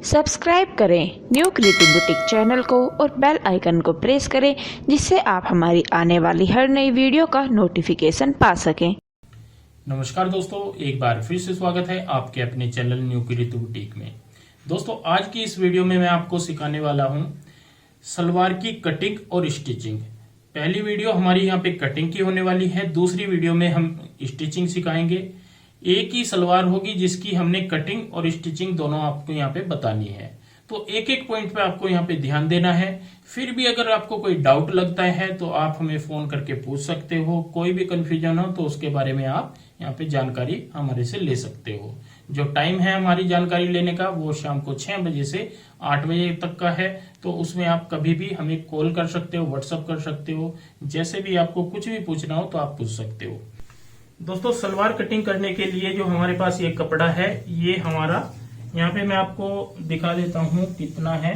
Subscribe करें new creative boutique channel को और बेल आइकन को प्रेस करें जिससे आप हमारी आने वाली हर नई वीडियो का नोटिफिकेशन पा सकें। नमस्कार दोस्तों, एक बार फिर से स्वागत है आपके अपने चैनल न्यू क्रिएटिव बुटीक में। दोस्तों, आज की इस वीडियो में मैं आपको सिखाने वाला हूं सलवार की कटिंग और स्टिचिंग। पहली वीडियो हमारी यहाँ पे कटिंग की होने वाली है, दूसरी वीडियो में हम स्टिचिंग सिखाएंगे। एक ही सलवार होगी जिसकी हमने कटिंग और स्टिचिंग दोनों आपको यहाँ पे बतानी है, तो एक एक पॉइंट पे आपको यहाँ पे ध्यान देना है। फिर भी अगर आपको कोई डाउट लगता है तो आप हमें फोन करके पूछ सकते हो। कोई भी कंफ्यूजन हो तो उसके बारे में आप यहाँ पे जानकारी हमारे से ले सकते हो। जो टाइम है हमारी जानकारी लेने का वो शाम को 6 बजे से 8 बजे तक का है, तो उसमें आप कभी भी हमें कॉल कर सकते हो, व्हाट्सअप कर सकते हो, जैसे भी आपको कुछ भी पूछना हो तो आप पूछ सकते हो। दोस्तों, सलवार कटिंग करने के लिए जो हमारे पास ये कपड़ा है, ये हमारा यहाँ पे मैं आपको दिखा देता हूँ कितना है।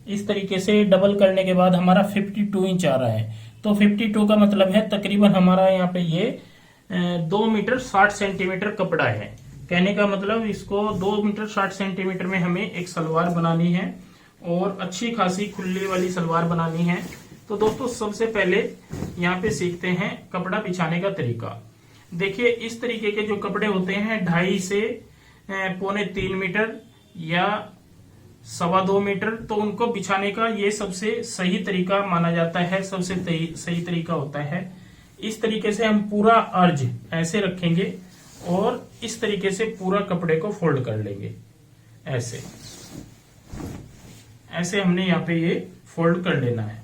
इस तरीके से डबल करने के बाद हमारा 52 इंच आ रहा है। तो 52 का मतलब है तकरीबन हमारा यहाँ पे ये 2 मीटर 60 सेंटीमीटर कपड़ा है। कहने का मतलब इसको 2 मीटर 60 सेंटीमीटर में हमें एक सलवार बनानी है और अच्छी खासी खुली वाली सलवार बनानी है। तो दोस्तों, सबसे पहले यहाँ पे सीखते हैं कपड़ा बिछाने का तरीका। देखिए, इस तरीके के जो कपड़े होते हैं 2.5 से 2.25 मीटर या 2.25 मीटर, तो उनको बिछाने का ये सबसे सही तरीका माना जाता है, सबसे सही तरीका होता है। इस तरीके से हम पूरा अर्ज ऐसे रखेंगे और इस तरीके से पूरा कपड़े को फोल्ड कर लेंगे। ऐसे ऐसे हमने यहाँ पे ये फोल्ड कर लेना है।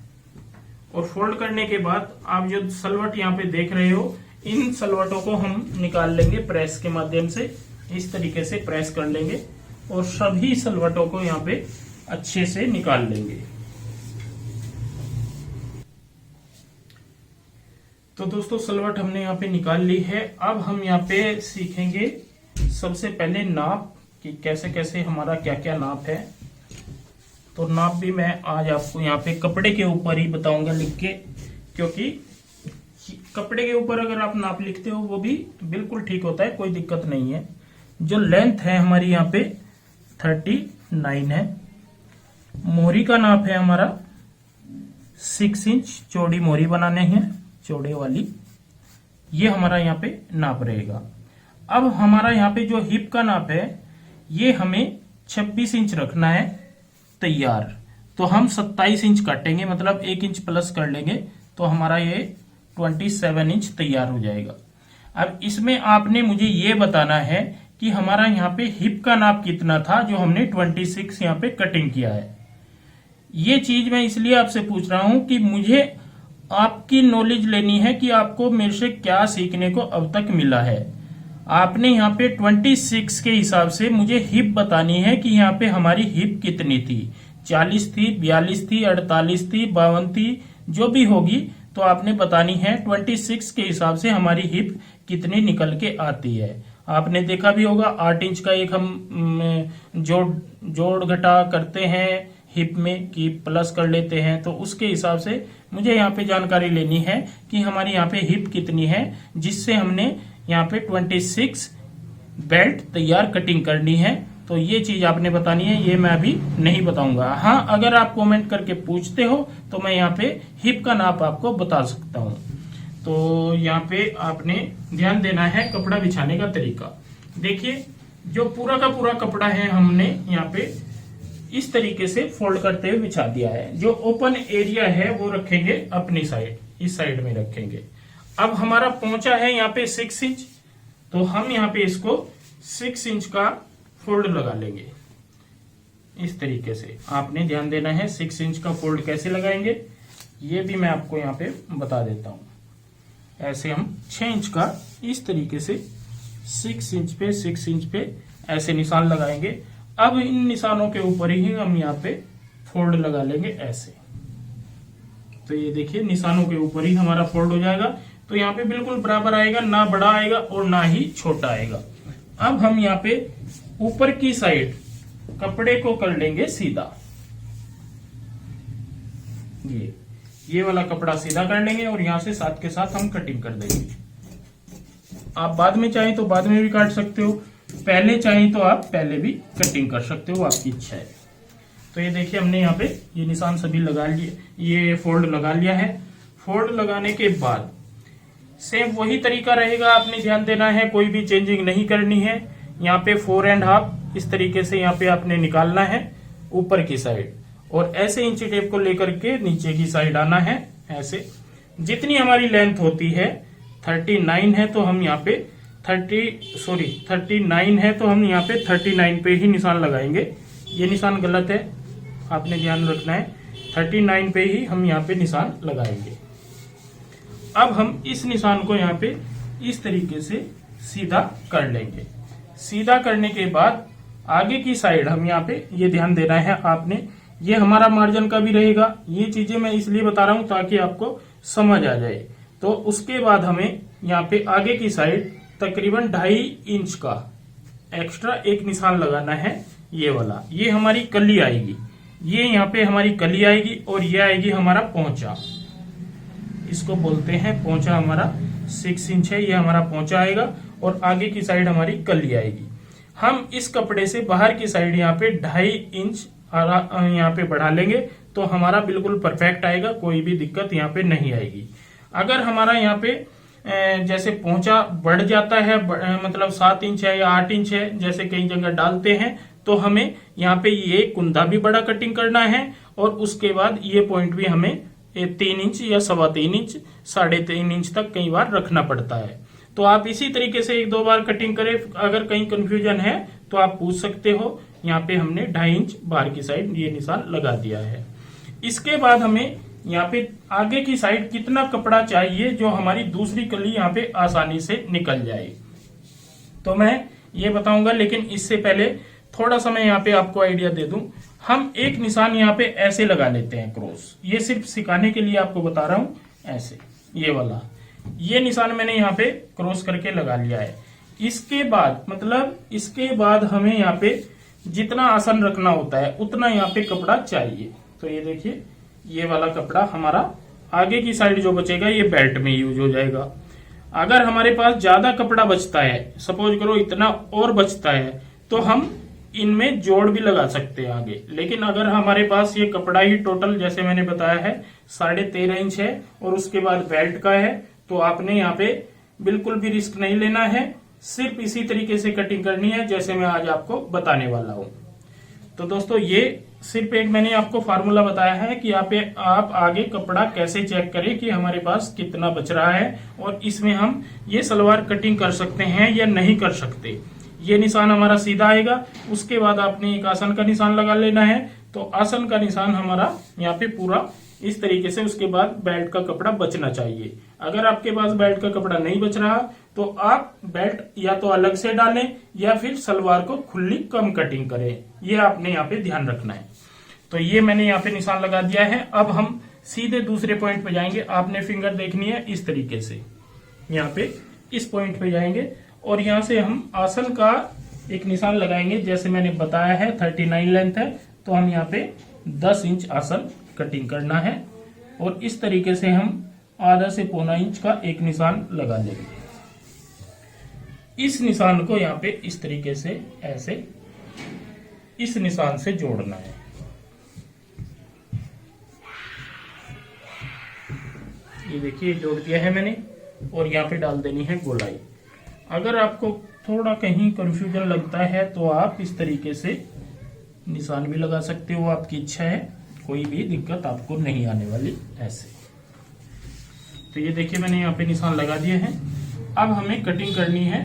और फोल्ड करने के बाद आप जो सलवट यहाँ पे देख रहे हो, इन सलवटों को हम निकाल लेंगे प्रेस के माध्यम से। इस तरीके से प्रेस कर लेंगे और सभी सलवटों को यहाँ पे अच्छे से निकाल लेंगे। तो दोस्तों, सलवट हमने यहाँ पे निकाल ली है। अब हम यहाँ पे सीखेंगे सबसे पहले नाप कि कैसे कैसे हमारा क्या क्या नाप है। तो नाप भी मैं आज आपको यहाँ पे कपड़े के ऊपर ही बताऊंगा लिख के, क्योंकि कपड़े के ऊपर अगर आप नाप लिखते हो वो भी बिल्कुल ठीक होता है, कोई दिक्कत नहीं है। जो लेंथ है हमारी यहाँ पे 39 है। मोहरी का नाप है हमारा 6 इंच चौड़ी मोहरी बनाने हैं, चौड़े वाली। ये हमारा यहाँ पे नाप रहेगा। अब हमारा यहाँ पे जो हिप का नाप है ये हमें 26 इंच रखना है तैयार। तो हम 27 इंच काटेंगे, मतलब 1 इंच प्लस कर लेंगे, तो हमारा ये 27 इंच तैयार हो जाएगा। अब इसमें आपने मुझे ये बताना है कि हमारा यहाँ पे हिप का नाप कितना था जो हमने 26 यहाँ पे कटिंग किया है। ये चीज मैं इसलिए आपसे पूछ रहा हूं कि मुझे आपकी नॉलेज लेनी है कि आपको मेरे से क्या सीखने को अब तक मिला है। आपने यहाँ पे 26 के हिसाब से मुझे हिप बतानी है कि यहाँ पे हमारी हिप कितनी थी। 40 थी, 42 थी, 48 थी, 52 थी, जो भी होगी तो आपने बतानी है। 26 के हिसाब से हमारी हिप कितनी निकल के आती है। आपने देखा भी होगा 8 इंच का एक हम जोड़ घटा करते हैं हिप में कि प्लस कर लेते हैं, तो उसके हिसाब से मुझे यहाँ पे जानकारी लेनी है कि हमारी यहाँ पे हिप कितनी है, जिससे हमने यहाँ पे 26 बेल्ट तैयार कटिंग करनी है। तो ये चीज आपने बतानी है, ये मैं अभी नहीं बताऊंगा। हाँ, अगर आप कमेंट करके पूछते हो तो मैं यहाँ पे हिप का नाप आपको बता सकता हूँ। तो यहाँ पे आपने ध्यान देना है कपड़ा बिछाने का तरीका। देखिए, जो पूरा का पूरा कपड़ा है हमने यहाँ पे इस तरीके से फोल्ड करते हुए बिछा दिया है। जो ओपन एरिया है वो रखेंगे अपनी साइड, इस साइड में रखेंगे। अब हमारा पहुंचा है यहाँ पे 6 इंच, तो हम यहाँ पे इसको 6 इंच का फोल्ड लगा लेंगे। इस तरीके से आपने ध्यान देना है 6 इंच का फोल्ड कैसे लगाएंगे, ये भी मैं आपको यहाँ पे बता देता हूँ। ऐसे हम 6 इंच का इस तरीके से 6 इंच पे ऐसे निशान लगाएंगे। अब इन निशानों के ऊपर ही हम यहाँ पे फोल्ड लगा लेंगे ऐसे। तो ये देखिए, निशानों के ऊपर ही हमारा फोल्ड हो जाएगा। तो यहाँ पे बिल्कुल बराबर आएगा, ना बड़ा आएगा और ना ही छोटा आएगा। अब हम यहाँ पे ऊपर की साइड कपड़े को कर लेंगे सीधा। ये वाला कपड़ा सीधा कर लेंगे और यहाँ से साथ के साथ हम कटिंग कर देंगे। आप बाद में चाहें तो बाद में भी काट सकते हो, पहले चाहे तो आप पहले भी कटिंग कर सकते हो, आपकी इच्छा है। तो ये देखिए हमने यहाँ पे ये निशान सभी लगा लिए, ये फोल्ड लगा लिया है। फोल्ड लगाने के बाद सेम वही तरीका रहेगा, आपने ध्यान देना है, कोई भी चेंजिंग नहीं करनी है। यहाँ पे 4.5 इस तरीके से यहाँ पे आपने निकालना है ऊपर की साइड, और ऐसे इंची टेप को लेकर के नीचे की साइड आना है। ऐसे जितनी हमारी लेंथ होती है 39 है तो हम यहाँ पे 39 है तो हम यहाँ पे 39 पे ही निशान लगाएंगे। ये निशान गलत है, आपने ध्यान रखना है। 39 पे ही हम यहाँ पे निशान लगाएंगे। अब हम इस निशान को यहाँ पे इस तरीके से सीधा कर लेंगे। सीधा करने के बाद आगे की साइड हम यहाँ पे ये ध्यान देना है आपने, ये हमारा मार्जिन का भी रहेगा। ये चीजें मैं इसलिए बता रहा हूं ताकि आपको समझ आ जाए। तो उसके बाद हमें यहाँ पे आगे की साइड तकरीबन 2.5 इंच का एक्स्ट्रा एक निशान लगाना है, ये वाला। ये हमारी कली आएगी, ये यहाँ पे हमारी कली आएगी, और ये आएगी हमारा पोंचा। इसको बोलते हैं पोंचा, हमारा 6 इंच है, ये हमारा पोंचा आएगा, और आगे की साइड हमारी कली आएगी। हम इस कपड़े से बाहर की साइड यहाँ पे 2.5 इंच यहाँ पे बढ़ा लेंगे तो हमारा बिल्कुल परफेक्ट आएगा, कोई भी दिक्कत यहाँ पे नहीं आएगी। अगर हमारा यहाँ पे जैसे पोंचा बढ़ जाता है, मतलब 7 इंच है या 8 इंच है, जैसे कई जगह डालते हैं, तो हमें यहाँ पे ये कुंदा भी बड़ा कटिंग करना है, और उसके बाद ये पॉइंट भी हमें 3 इंच या 3.25 इंच 3.5 इंच तक कई बार रखना पड़ता है। तो आप इसी तरीके से 1-2 बार कटिंग करें। अगर कहीं कंफ्यूजन है तो आप पूछ सकते हो। यहाँ पे हमने 2.5 इंच बाहर की साइड ये निशान लगा दिया है। इसके बाद हमें यहाँ पे आगे की साइड कितना कपड़ा चाहिए जो हमारी दूसरी कली यहाँ पे आसानी से निकल जाए, तो मैं ये बताऊंगा। लेकिन इससे पहले थोड़ा सा मैं यहाँ पे आपको आइडिया दे दूं। हम एक निशान यहाँ पे ऐसे लगा लेते हैं क्रॉस, ये सिर्फ सिखाने के लिए आपको बता रहा हूँ। ऐसे ये वाला, ये निशान मैंने यहाँ पे क्रॉस करके लगा लिया है। इसके बाद हमें यहाँ पे जितना आसन रखना होता है उतना यहाँ पे कपड़ा चाहिए। तो ये देखिए, ये वाला कपड़ा हमारा आगे की साइड जो बचेगा ये बेल्ट में यूज हो जाएगा। अगर हमारे पास ज्यादा कपड़ा बचता है, सपोज करो इतना और बचता है, तो हम इनमें जोड़ भी लगा सकते हैं आगे। लेकिन अगर हमारे पास ये कपड़ा ही टोटल जैसे मैंने बताया है 13.5 इंच है और उसके बाद बेल्ट का है, तो आपने यहाँ पे बिल्कुल भी रिस्क नहीं लेना है। सिर्फ इसी तरीके से कटिंग करनी है जैसे मैं आज आपको बताने वाला हूँ। तो दोस्तों, ये सिर्फ एक मैंने आपको फार्मूला बताया है कि आप आगे कपड़ा कैसे चेक करें कि हमारे पास कितना बच रहा है, और इसमें हम ये सलवार कटिंग कर सकते हैं या नहीं कर सकते। ये निशान हमारा सीधा आएगा, उसके बाद आपने एक आसन का निशान लगा लेना है। तो आसन का निशान हमारा यहाँ पे पूरा इस तरीके से, उसके बाद बेल्ट का कपड़ा बचना चाहिए। अगर आपके पास बेल्ट का कपड़ा नहीं बच रहा तो आप बेल्ट या तो अलग से डालें या फिर सलवार को खुली कम कटिंग करें, ये आपने यहाँ पे ध्यान रखना है। तो ये मैंने यहाँ पे निशान लगा दिया है। अब हम सीधे दूसरे पॉइंट पे जाएंगे। आपने फिंगर देखनी है इस तरीके से, यहाँ पे इस पॉइंट पे जाएंगे और यहाँ से हम आसन का एक निशान लगाएंगे। जैसे मैंने बताया है 39 लेंथ है, तो हम यहाँ पे 10 इंच आसन कटिंग करना है, और इस तरीके से हम आधा से पौना इंच का एक निशान लगा लेंगे। इस निशान को यहाँ पे इस तरीके से ऐसे इस निशान से जोड़ना है। ये देखिए जोड़ दिया है मैंने, और यहाँ पे डाल देनी है गोलाई। अगर आपको थोड़ा कहीं कंफ्यूजन लगता है तो आप इस तरीके से निशान भी लगा सकते हो, आपकी इच्छा है, कोई भी दिक्कत आपको नहीं आने वाली। ऐसे तो ये देखिए मैंने यहाँ पे निशान लगा दिए हैं। अब हमें कटिंग करनी है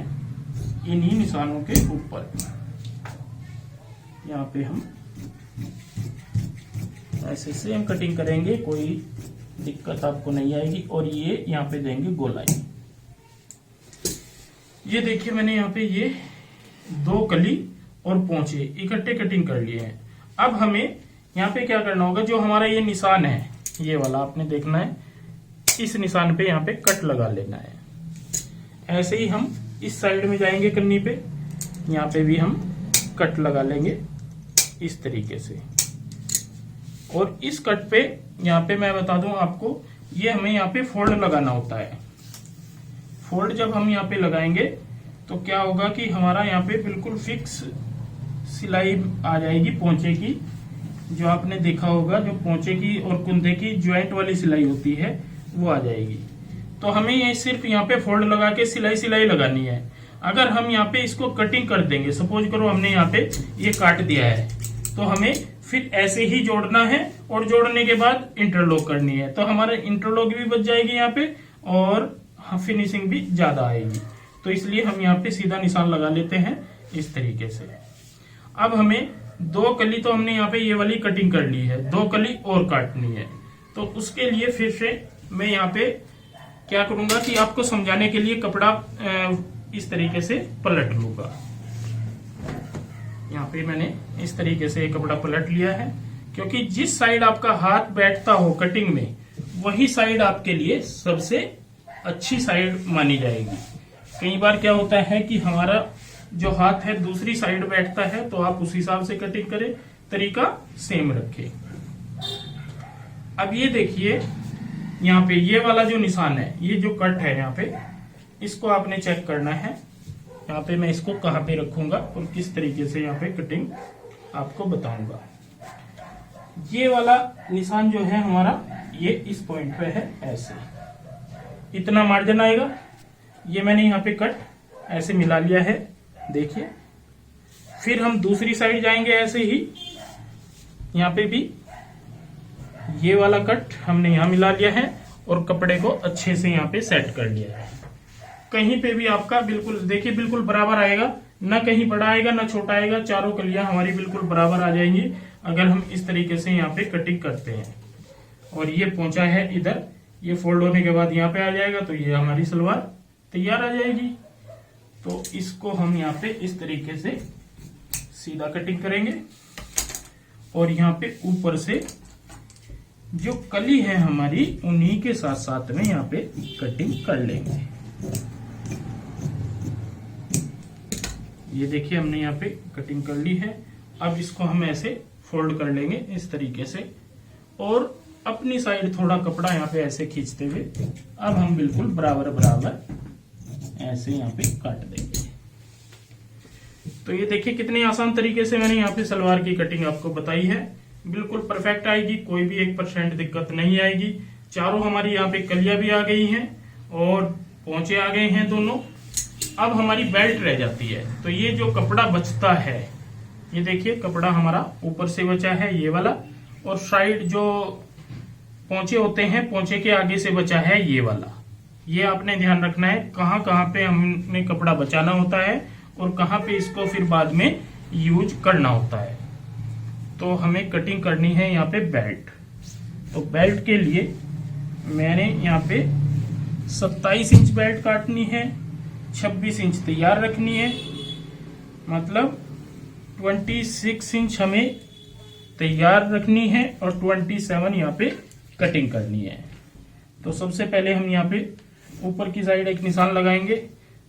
इन्हीं निशानों के ऊपर। यहाँ पे हम ऐसे सेम कटिंग करेंगे, कोई दिक्कत आपको नहीं आएगी। और ये यहाँ पे देंगे गोलाई। ये देखिए मैंने यहाँ पे ये 2 कली और पोंचे इकट्ठे कटिंग कर लिए हैं। अब हमें यहाँ पे क्या करना होगा, जो हमारा ये निशान है ये वाला आपने देखना है, इस निशान पे यहाँ पे कट लगा लेना है। ऐसे ही हम इस साइड में जाएंगे कन्नी पे, यहाँ पे भी हम कट लगा लेंगे इस तरीके से। और इस कट पे यहाँ पे मैं बता दूं आपको, ये हमें यहाँ पे फोल्ड लगाना होता है। फोल्ड जब हम यहाँ पे लगाएंगे तो क्या होगा कि हमारा यहाँ पे बिल्कुल फिक्स सिलाई आ जाएगी पोंचे की। जो आपने देखा होगा, जो पोंचे की और कुंदे की ज्वाइंट वाली सिलाई होती है वो आ जाएगी। तो हमें ये सिर्फ यहाँ पे फोल्ड लगा के सिलाई लगानी है। अगर हम यहाँ पे इसको कटिंग कर देंगे, सपोज करो हमने यहाँ पे ये काट दिया है, तो हमें फिर ऐसे ही जोड़ना है और जोड़ने के बाद इंटरलॉक करनी है। तो हमारा इंटरलॉक भी बच जाएगी यहाँ पे और फिनिशिंग भी ज्यादा आएगी। तो इसलिए हम यहाँ पे सीधा निशान लगा लेते हैं इस तरीके से। अब हमें 2 कली तो हमने यहाँ पे ये वाली कटिंग कर ली है, 2 कली और काटनी है। तो उसके लिए फिर से मैं यहाँ पे क्या करूंगा कि आपको समझाने के लिए कपड़ा इस तरीके से पलट लूंगा। यहाँ पे मैंने इस तरीके से कपड़ा पलट लिया है, क्योंकि जिस साइड आपका हाथ बैठता हो कटिंग में, वही साइड आपके लिए सबसे अच्छी साइड मानी जाएगी। कई बार क्या होता है कि हमारा जो हाथ है दूसरी साइड बैठता है, तो आप उस हिसाब से कटिंग करें, तरीका सेम रखें। अब ये देखिए, यहाँ पे ये वाला जो निशान है, ये जो कट है यहाँ पे, इसको आपने चेक करना है। यहाँ पे मैं इसको कहाँ पे रखूंगा और किस तरीके से यहाँ पे कटिंग आपको बताऊंगा। ये वाला निशान जो है हमारा, ये इस पॉइंट पे है, ऐसे इतना मार्जिन आएगा। ये मैंने यहाँ पे कट ऐसे मिला लिया है, देखिए। फिर हम दूसरी साइड जाएंगे ऐसे ही, यहाँ पे भी ये वाला कट हमने यहाँ मिला लिया है और कपड़े को अच्छे से यहाँ पे सेट कर लिया है। कहीं पे भी आपका बिल्कुल देखिए बिल्कुल बराबर आएगा, ना कहीं बड़ा आएगा ना छोटा आएगा, चारों कलियां हमारी बिल्कुल बराबर आ जाएंगी अगर हम इस तरीके से यहाँ पे कटिंग करते हैं। और ये पोंचा है इधर, ये फोल्ड होने के बाद यहाँ पे आ जाएगा, तो ये हमारी सलवार तैयार आ जाएगी। तो इसको हम यहाँ पे इस तरीके से सीधा कटिंग करेंगे और यहाँ पे ऊपर से जो कली है हमारी, उन्हीं के साथ साथ में यहाँ पे कटिंग कर लेंगे। ये देखिए हमने यहाँ पे कटिंग कर ली है। अब इसको हम ऐसे फोल्ड कर लेंगे इस तरीके से और अपनी साइड थोड़ा कपड़ा यहाँ पे ऐसे खींचते हुए अब हम बिल्कुल बराबर बराबर ऐसे यहाँ पे काट देंगे। तो ये देखिए कितने आसान तरीके से मैंने यहाँ पे सलवार की कटिंग आपको बताई है। बिल्कुल परफेक्ट आएगी, कोई भी 1% दिक्कत नहीं आएगी। चारों हमारी यहाँ पे कलियां भी आ गई हैं और पोंचे आ गए हैं दोनों। अब हमारी बेल्ट रह जाती है। तो ये जो कपड़ा बचता है, ये देखिए कपड़ा हमारा ऊपर से बचा है ये वाला, और साइड जो पोंचे होते हैं पोंचे के आगे से बचा है ये वाला। ये आपने ध्यान रखना है कहाँ कहाँ पे हमने कपड़ा बचाना होता है और कहाँ पे इसको फिर बाद में यूज करना होता है। तो हमें कटिंग करनी है यहाँ पे बेल्ट। तो बेल्ट के लिए मैंने यहाँ पे 27 इंच बेल्ट काटनी है, 26 इंच तैयार रखनी है, मतलब 26 इंच हमें तैयार रखनी है और 27 यहाँ पे कटिंग करनी है। तो सबसे पहले हम यहाँ पे ऊपर की साइड एक निशान लगाएंगे।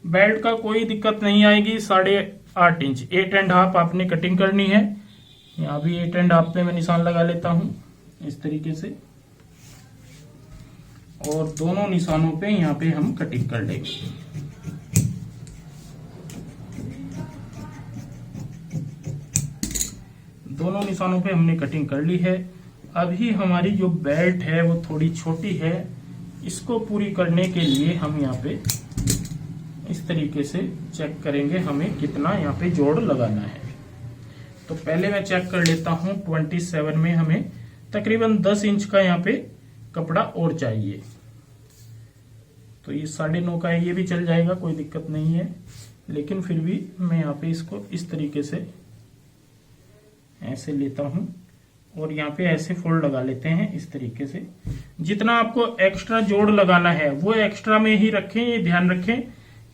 बेल्ट का कोई दिक्कत नहीं आएगी, 8.5 इंच 8.5 आपने कटिंग करनी है। यहाँ भी 8.5 पे मैं निशान लगा लेता हूँ इस तरीके से, और दोनों निशानों पे यहाँ पे हम कटिंग कर लेंगे। दोनों निशानों पे हमने कटिंग कर ली है। अभी हमारी जो बेल्ट है वो थोड़ी छोटी है, इसको पूरी करने के लिए हम यहाँ पे इस तरीके से चेक करेंगे हमें कितना यहाँ पे जोड़ लगाना है। तो पहले मैं चेक कर लेता हूँ 27 में हमें तकरीबन 10 इंच का यहाँ पे कपड़ा और चाहिए। तो ये 9.5 का है, ये भी चल जाएगा, कोई दिक्कत नहीं है। लेकिन फिर भी मैं यहाँ पे इसको इस तरीके से ऐसे लेता हूँ और यहाँ पे ऐसे फोल्ड लगा लेते हैं इस तरीके से। जितना आपको एक्स्ट्रा जोड़ लगाना है वो एक्स्ट्रा में ही रखें, ये ध्यान रखें।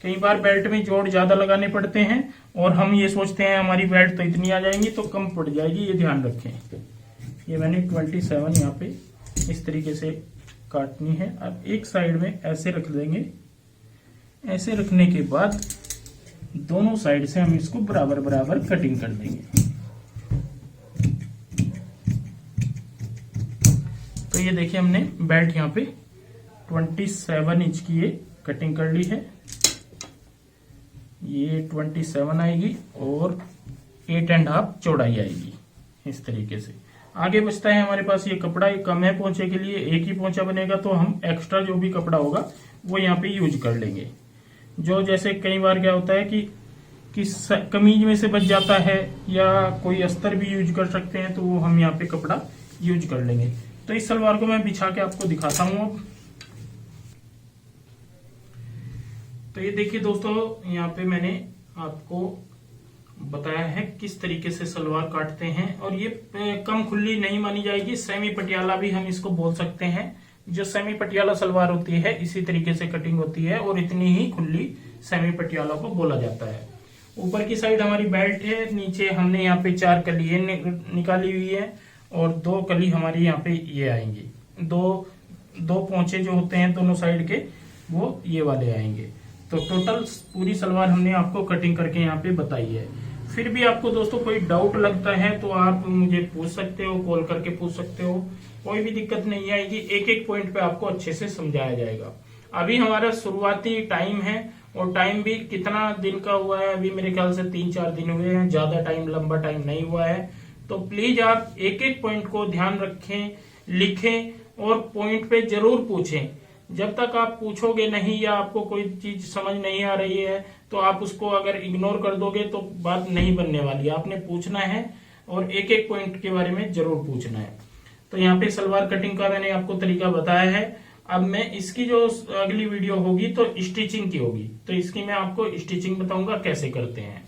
कई बार बेल्ट में जोड़ ज्यादा लगाने पड़ते हैं और हम ये सोचते हैं हमारी बेल्ट तो इतनी आ जाएंगी तो कम पड़ जाएगी, ये ध्यान रखें। ये मैंने 27 यहाँ पे इस तरीके से काटनी है। अब एक साइड में ऐसे रख देंगे। ऐसे रखने के बाद दोनों साइड से हम इसको बराबर बराबर कटिंग कर देंगे। तो ये देखिए हमने बेल्ट यहाँ पे 27 इंच की ये कटिंग कर ली है। ये 27 आएगी और 8.5 चौड़ाई आएगी इस तरीके से। आगे बचता है हमारे पास ये कपड़ा, ये कम है पोंछे के लिए, एक ही पोंछा बनेगा तो हम एक्स्ट्रा जो भी कपड़ा होगा वो यहाँ पे यूज कर लेंगे। जो जैसे कई बार क्या होता है कि कमीज में से बच जाता है या कोई अस्तर भी यूज कर सकते हैं, तो वो हम यहाँ पे कपड़ा यूज कर लेंगे। तो इस सलवार को मैं बिछा के आपको दिखाता हूँ अब। तो ये देखिए दोस्तों, यहाँ पे मैंने आपको बताया है किस तरीके से सलवार काटते हैं। और ये कम खुली नहीं मानी जाएगी, सेमी पटियाला भी हम इसको बोल सकते हैं। जो सेमी पटियाला सलवार होती है इसी तरीके से कटिंग होती है और इतनी ही खुली सेमी पटियाला को बोला जाता है। ऊपर की साइड हमारी बेल्ट है, नीचे हमने यहाँ पे 4 कली निकाली हुई है और 2 कली हमारी यहाँ पे ये आएंगी। दो पोंचे जो होते हैं दोनों साइड के वो ये वाले आएंगे। तो टोटल पूरी सलवार हमने आपको कटिंग करके यहाँ पे बताई है। फिर भी आपको दोस्तों कोई डाउट लगता है तो आप मुझे पूछ सकते हो, कॉल करके पूछ सकते हो, कोई भी दिक्कत नहीं आएगी। एक एक पॉइंट पे आपको अच्छे से समझाया जाएगा। अभी हमारा शुरुआती टाइम है और टाइम भी कितना दिन का हुआ है, अभी मेरे ख्याल से 3-4 दिन हुए हैं, ज्यादा टाइम लंबा टाइम नहीं हुआ है। तो प्लीज आप एक एक पॉइंट को ध्यान रखें, लिखें और पॉइंट पे जरूर पूछें। जब तक आप पूछोगे नहीं या आपको कोई चीज समझ नहीं आ रही है तो आप उसको अगर इग्नोर कर दोगे तो बात नहीं बनने वाली है। आपने पूछना है और एक एक पॉइंट के बारे में जरूर पूछना है। तो यहाँ पे सलवार कटिंग का मैंने आपको तरीका बताया है। अब मैं इसकी जो अगली वीडियो होगी तो स्टिचिंग की होगी, तो इसकी मैं आपको स्टिचिंग बताऊंगा कैसे करते हैं।